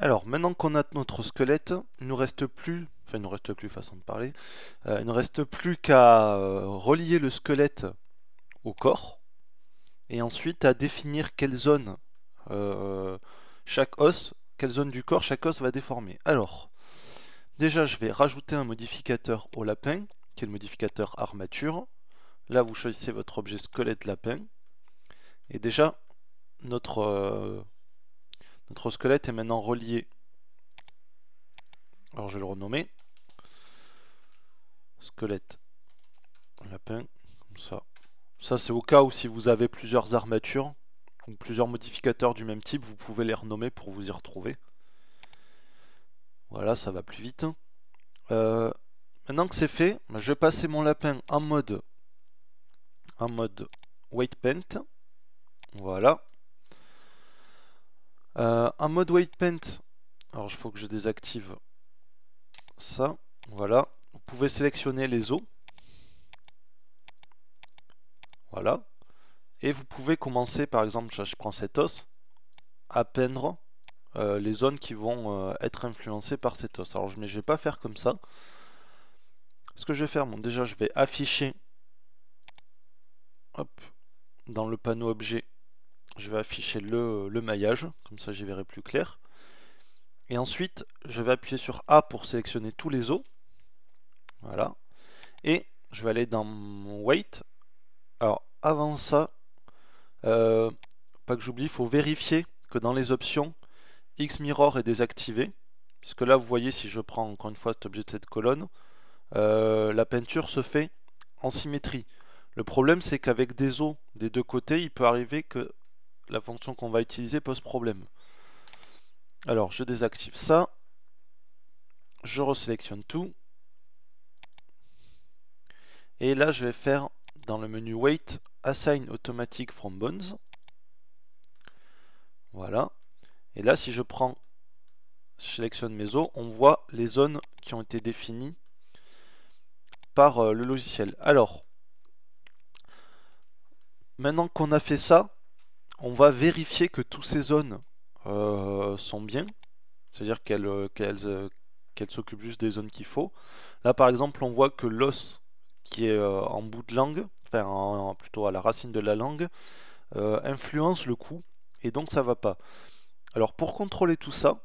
Alors, maintenant qu'on a notre squelette, il nous reste plus, enfin il nous reste plus, façon de parler, il ne reste plus qu'à relier le squelette au corps, et ensuite à définir quelle zone chaque os, quelle zone du corps chaque os va déformer. Alors, déjà je vais rajouter un modificateur au lapin, qui est le modificateur armature. Là vous choisissez votre objet squelette lapin, et déjà notre squelette est maintenant relié. Alors je vais le renommer squelette lapin, comme ça. Ça c'est au cas où si vous avez plusieurs armatures ou plusieurs modificateurs du même type, vous pouvez les renommer pour vous y retrouver. Voilà, ça va plus vite. Maintenant que c'est fait, je vais passer mon lapin en mode weight paint. Voilà. En mode weight paint, alors il faut que je désactive ça. Voilà. Vous pouvez sélectionner les os. Voilà. Et vous pouvez commencer, par exemple, je prends cet os, à peindre les zones qui vont être influencées par cet os. Alors je ne vais pas faire comme ça. Ce que je vais faire, bon, déjà je vais afficher, hop, dans le panneau objet, je vais afficher le maillage, comme ça j'y verrai plus clair. Et ensuite, je vais appuyer sur A pour sélectionner tous les os. Voilà. Et je vais aller dans mon weight. Alors avant ça, pas que j'oublie, il faut vérifier que dans les options, X-Mirror est désactivé. Puisque là, vous voyez, si je prends encore une fois cet objet de cette colonne, la peinture se fait en symétrie. Le problème, c'est qu'avec des os des deux côtés, il peut arriver que la fonction qu'on va utiliser pose problème. Alors, je désactive ça. Je resélectionne tout. Et là, je vais faire dans le menu Weight, Assign Automatic from Bones. Voilà. Et là, si je sélectionne mes os, on voit les zones qui ont été définies par le logiciel. Alors, maintenant qu'on a fait ça, on va vérifier que toutes ces zones sont bien. C'est-à-dire qu'elles s'occupent juste des zones qu'il faut. Là, par exemple, on voit que l'os qui est en bout de langue, enfin plutôt à la racine de la langue, influence le coup, et donc ça va pas. Alors pour contrôler tout ça,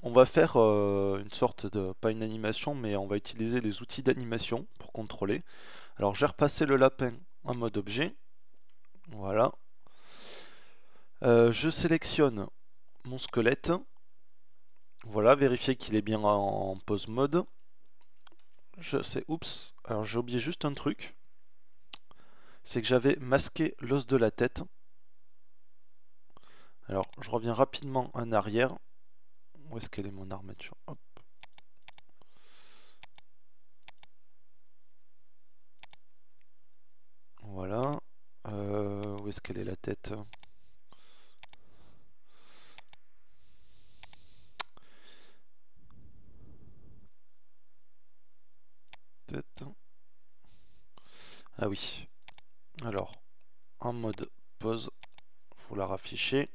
on va faire une sorte de, pas une animation, mais on va utiliser les outils d'animation pour contrôler. Alors je vais repasser le lapin en mode objet, voilà. Je sélectionne mon squelette, voilà, vérifier qu'il est bien en pose mode. Oups, alors j'ai oublié juste un truc, c'est que j'avais masqué l'os de la tête. Alors je reviens rapidement en arrière. Où est-ce qu'elle est mon armature? Hop. Voilà. Où est-ce qu'elle est la tête? Tête. Ah oui. Alors, en mode pause, faut la rafficher.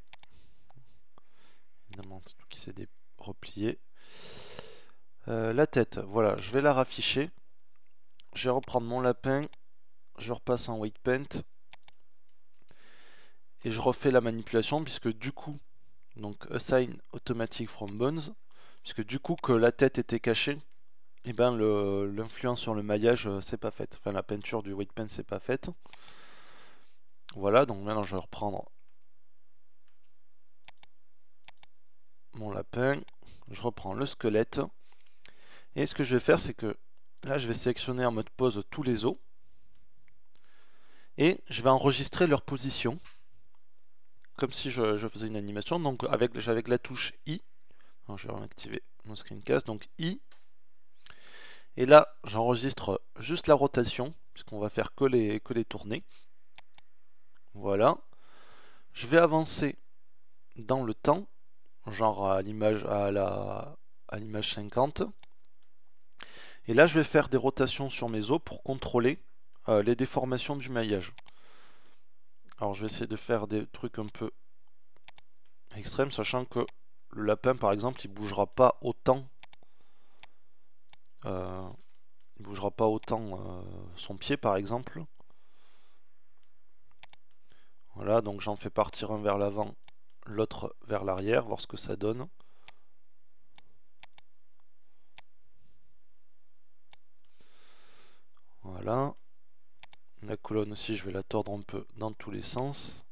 Évidemment, c'est tout qui s'est replié. La tête, voilà, je vais la rafficher. Je vais reprendre mon lapin. Je repasse en weight paint. Et je refais la manipulation puisque du coup, donc assign automatic from bones, puisque du coup que la tête était cachée, et ben l'influence sur le maillage c'est pas faite. Enfin la peinture du weight paint c'est pas faite. Voilà, donc maintenant je vais reprendre mon lapin, je reprends le squelette, et ce que je vais faire c'est que là je vais sélectionner en mode pause tous les os, et je vais enregistrer leur position, comme si je faisais une animation, donc avec la touche I. Alors, je vais activer mon screencast, donc I. Et là, j'enregistre juste la rotation, puisqu'on va faire que les tournées. Voilà. Je vais avancer dans le temps, genre à l'image 50. Et là, je vais faire des rotations sur mes os pour contrôler les déformations du maillage. Alors, je vais essayer de faire des trucs un peu extrêmes, sachant que le lapin par exemple il bougera pas autant son pied par exemple. Voilà, donc j'en fais partir un vers l'avant, l'autre vers l'arrière, voir ce que ça donne. Voilà. La colonne aussi, je vais la tordre un peu dans tous les sens.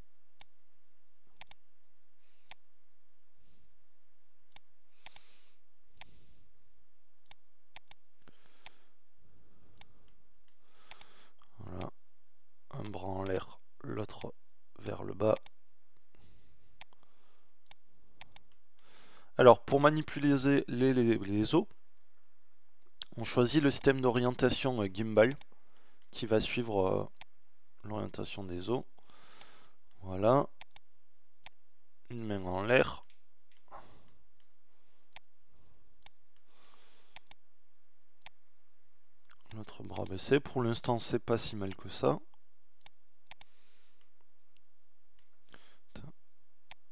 Voilà. Un bras en l'air, l'autre vers le bas. Alors, pour manipuler les os, on choisit le système d'orientation gimbal qui va suivre l'orientation des os. Voilà. Une main en l'air. L'autre bras baissé. Pour l'instant, c'est pas si mal que ça.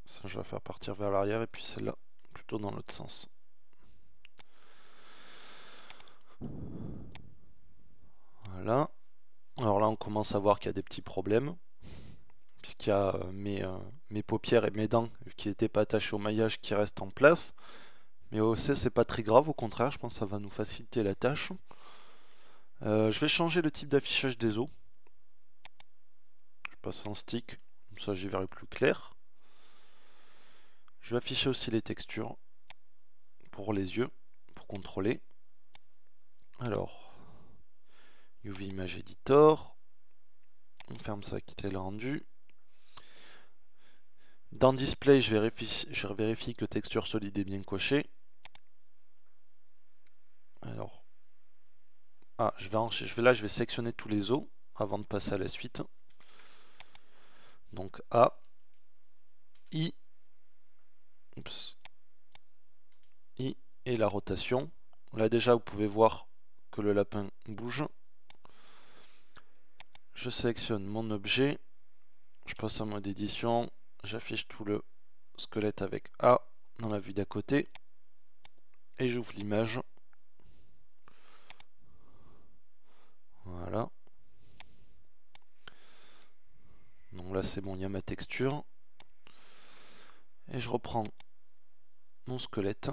Ça, je vais faire partir vers l'arrière et puis celle-là plutôt dans l'autre sens. Voilà. Alors là, on commence à voir qu'il y a des petits problèmes. Puisqu'il y a mes paupières et mes dents qui n'étaient pas attachées au maillage qui restent en place. Mais aussi, c'est pas très grave, au contraire, je pense que ça va nous faciliter la tâche. Je vais changer le type d'affichage des os. Je passe en stick, comme ça j'y verrai plus clair. Je vais afficher aussi les textures pour les yeux, pour contrôler. Alors, UV Image Editor. On ferme ça, quitter le rendu. Dans Display, je vérifie que texture solide est bien cochée. Alors, je vais sélectionner tous les os avant de passer à la suite. Donc A, I, I et la rotation. Là déjà, vous pouvez voir que le lapin bouge. Je sélectionne mon objet, je passe en mode édition, j'affiche tout le squelette avec A dans la vue d'à côté et j'ouvre l'image. Voilà. Donc là c'est bon, il y a ma texture. Et je reprends mon squelette.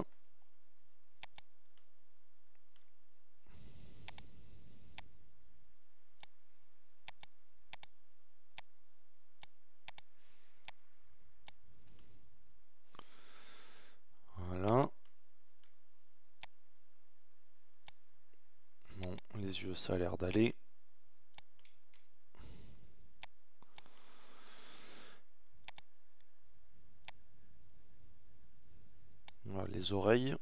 Voilà. Bon, les yeux ça a l'air d'aller. Voilà, les oreilles.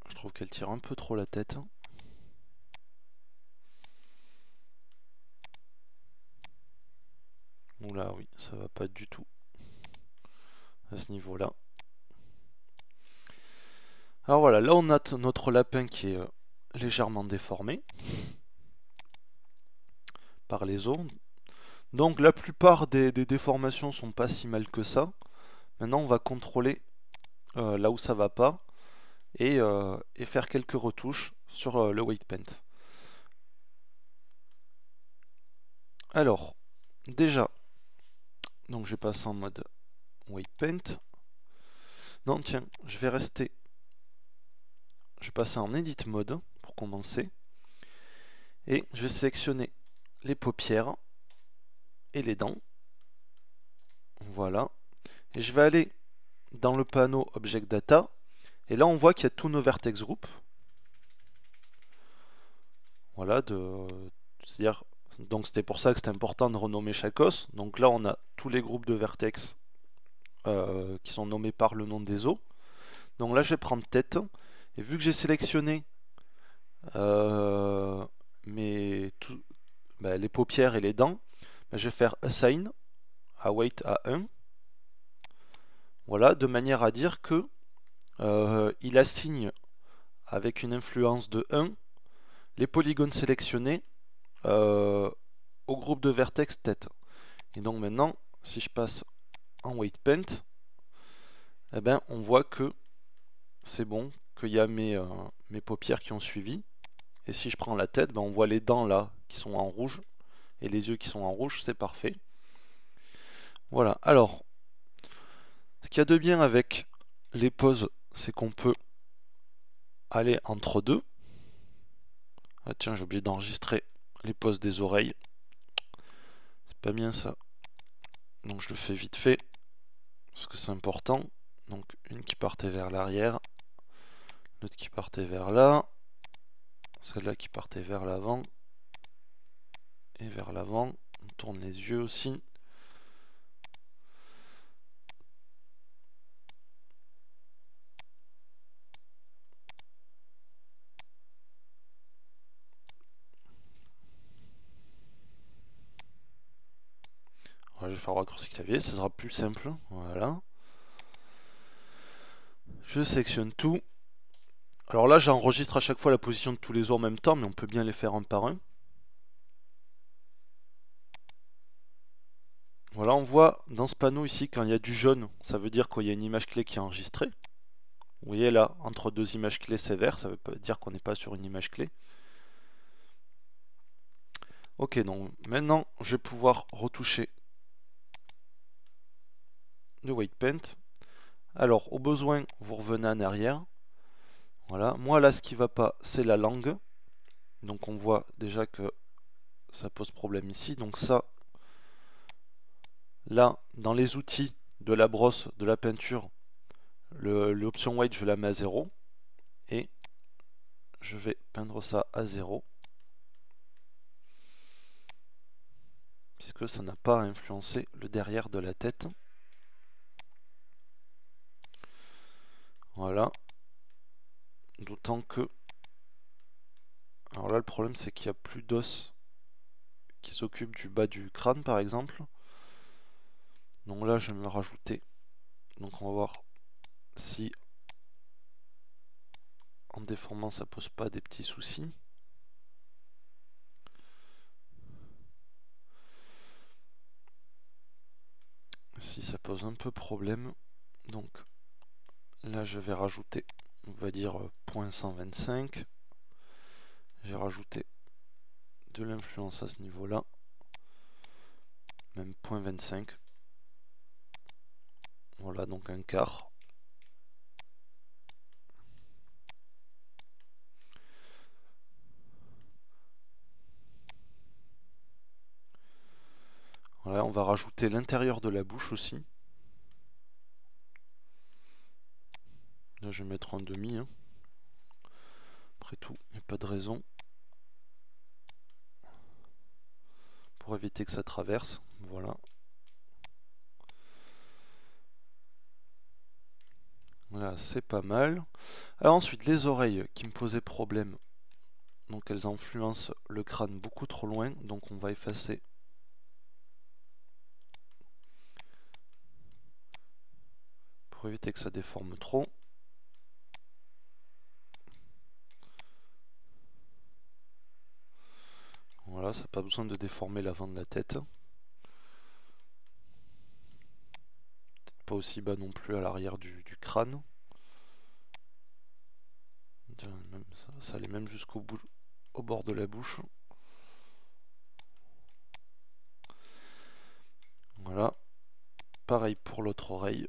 Je trouve qu'elles tirent un peu trop la tête. Oula, oui, ça va pas du tout à ce niveau-là. Alors voilà, là on a notre lapin qui est légèrement déformé par les os. Donc la plupart des déformations sont pas si mal que ça. Maintenant on va contrôler là où ça va pas et faire quelques retouches sur le weight paint. Alors déjà, donc je vais passer en mode weight paint. Non tiens, je vais passer en edit mode pour commencer et je vais sélectionner les paupières et les dents. Voilà, et je vais aller dans le panneau Object Data et là on voit qu'il y a tous nos vertex group. Voilà, c'est-à-dire, donc c'était pour ça que c'était important de renommer chaque os. Donc là on a tous les groupes de vertex qui sont nommés par le nom des os. Donc là je vais prendre tête et vu que j'ai sélectionné les paupières et les dents, je vais faire assign à weight à 1. Voilà, de manière à dire que il assigne avec une influence de 1 les polygones sélectionnés au groupe de vertex tête. Et donc maintenant, si je passe en weight paint, eh ben, on voit que c'est bon, qu'il y a mes paupières qui ont suivi. Et si je prends la tête, ben, on voit les dents là qui sont en rouge et les yeux qui sont en rouge, c'est parfait. Voilà, alors, ce qu'il y a de bien avec les poses, c'est qu'on peut aller entre deux. Ah tiens, j'ai oublié d'enregistrer les poses des oreilles. C'est pas bien ça. Donc je le fais vite fait, parce que c'est important. Donc une qui partait vers l'arrière, l'autre qui partait vers là, celle-là qui partait vers l'avant, et vers l'avant. On tourne les yeux aussi. Ouais, je vais faire le raccourci clavier, ça sera plus simple. Voilà. Je sectionne tout. Alors là, j'enregistre à chaque fois la position de tous les os en même temps, mais on peut bien les faire un par un. Voilà, on voit dans ce panneau ici, quand il y a du jaune, ça veut dire qu'il y a une image clé qui est enregistrée. Vous voyez là, entre deux images clés, c'est vert, ça veut pas dire qu'on n'est pas sur une image clé. Ok, donc maintenant, je vais pouvoir retoucher le weight paint. Alors, au besoin, vous revenez en arrière. Voilà, moi là, ce qui va pas, c'est la langue. Donc on voit déjà que ça pose problème ici. Donc ça, là, dans les outils de la brosse, de la peinture, l'option white, je la mets à 0. Et je vais peindre ça à 0. Puisque ça n'a pas à influencer le derrière de la tête. Voilà. D'autant que... Alors là, le problème, c'est qu'il n'y a plus d'os qui s'occupe du bas du crâne, par exemple. Donc là, je vais me rajouter. Donc on va voir si en déformant, ça pose pas des petits soucis. Si ça pose un peu problème, donc là, je vais rajouter, on va dire 0.125. J'ai rajouté de l'influence à ce niveau-là, même 0.25. Voilà, donc un quart. Voilà, on va rajouter l'intérieur de la bouche aussi. Là, je vais mettre en demi. Hein. Après tout, il n'y a pas de raison. Pour éviter que ça traverse. Voilà. Voilà, c'est pas mal. Alors ensuite, les oreilles qui me posaient problème. Donc elles influencent le crâne beaucoup trop loin. Donc on va effacer. Pour éviter que ça déforme trop. Voilà, ça n'a pas besoin de déformer l'avant de la tête. Peut-être pas aussi bas non plus à l'arrière du crâne. Ça allait même jusqu'au bout, au bord de la bouche. Voilà. Pareil pour l'autre oreille.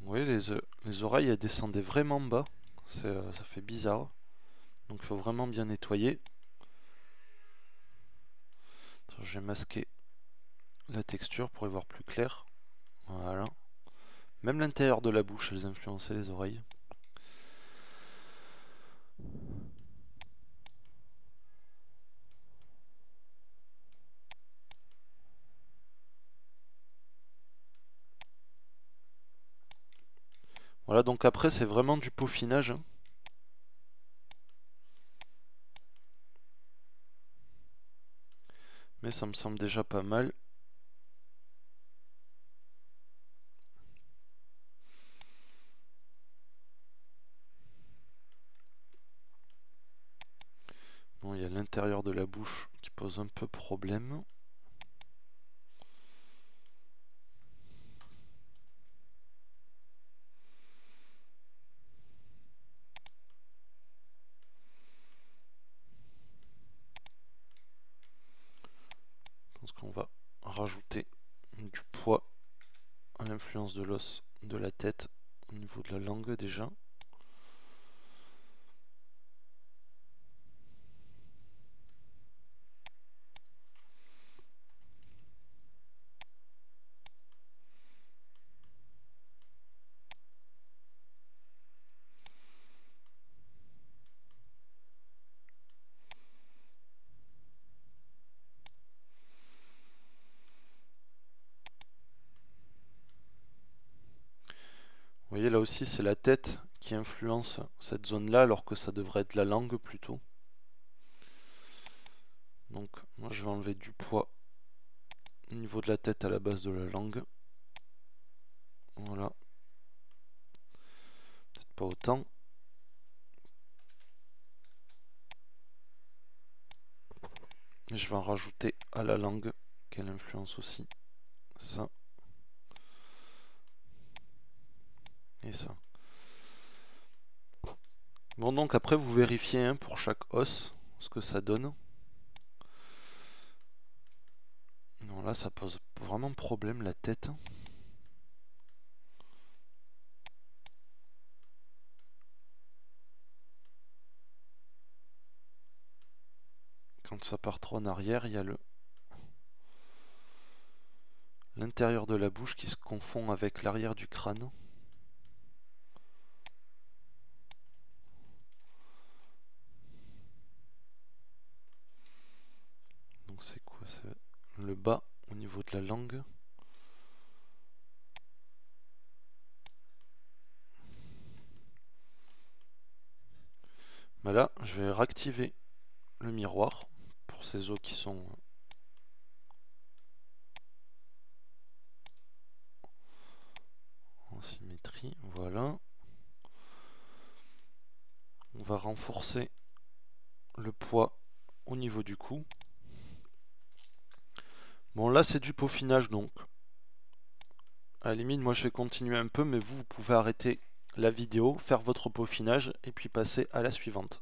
Vous voyez, les oreilles, elles descendaient vraiment bas. Ça fait bizarre. Donc il faut vraiment bien nettoyer. Je vais masquer la texture pour y voir plus clair. Voilà. Même l'intérieur de la bouche, elles influençaient les oreilles. Voilà, donc après c'est vraiment du peaufinage. Mais ça me semble déjà pas mal. Bon, il y a l'intérieur de la bouche qui pose un peu problème. Je pense qu'on va rajouter du poids à l'influence de l'os de la tête au niveau de la langue déjà. Vous voyez, là aussi c'est la tête qui influence cette zone là alors que ça devrait être la langue plutôt. Donc moi je vais enlever du poids au niveau de la tête à la base de la langue. Voilà. Peut-être pas autant. Et je vais en rajouter à la langue qu'elle influence aussi. Ça. Et ça. Bon, donc après vous vérifiez hein, pour chaque os ce que ça donne. Non, là ça pose vraiment problème la tête. Quand ça part trop en arrière, il y a l'intérieur de la bouche qui se confond avec l'arrière du crâne. Donc c'est quoi? C'est le bas au niveau de la langue. Mais là, je vais réactiver le miroir pour ces os qui sont en symétrie. Voilà. On va renforcer le poids au niveau du cou. Bon, là c'est du peaufinage donc. À la limite, moi je vais continuer un peu, mais vous pouvez arrêter la vidéo, faire votre peaufinage et puis passer à la suivante.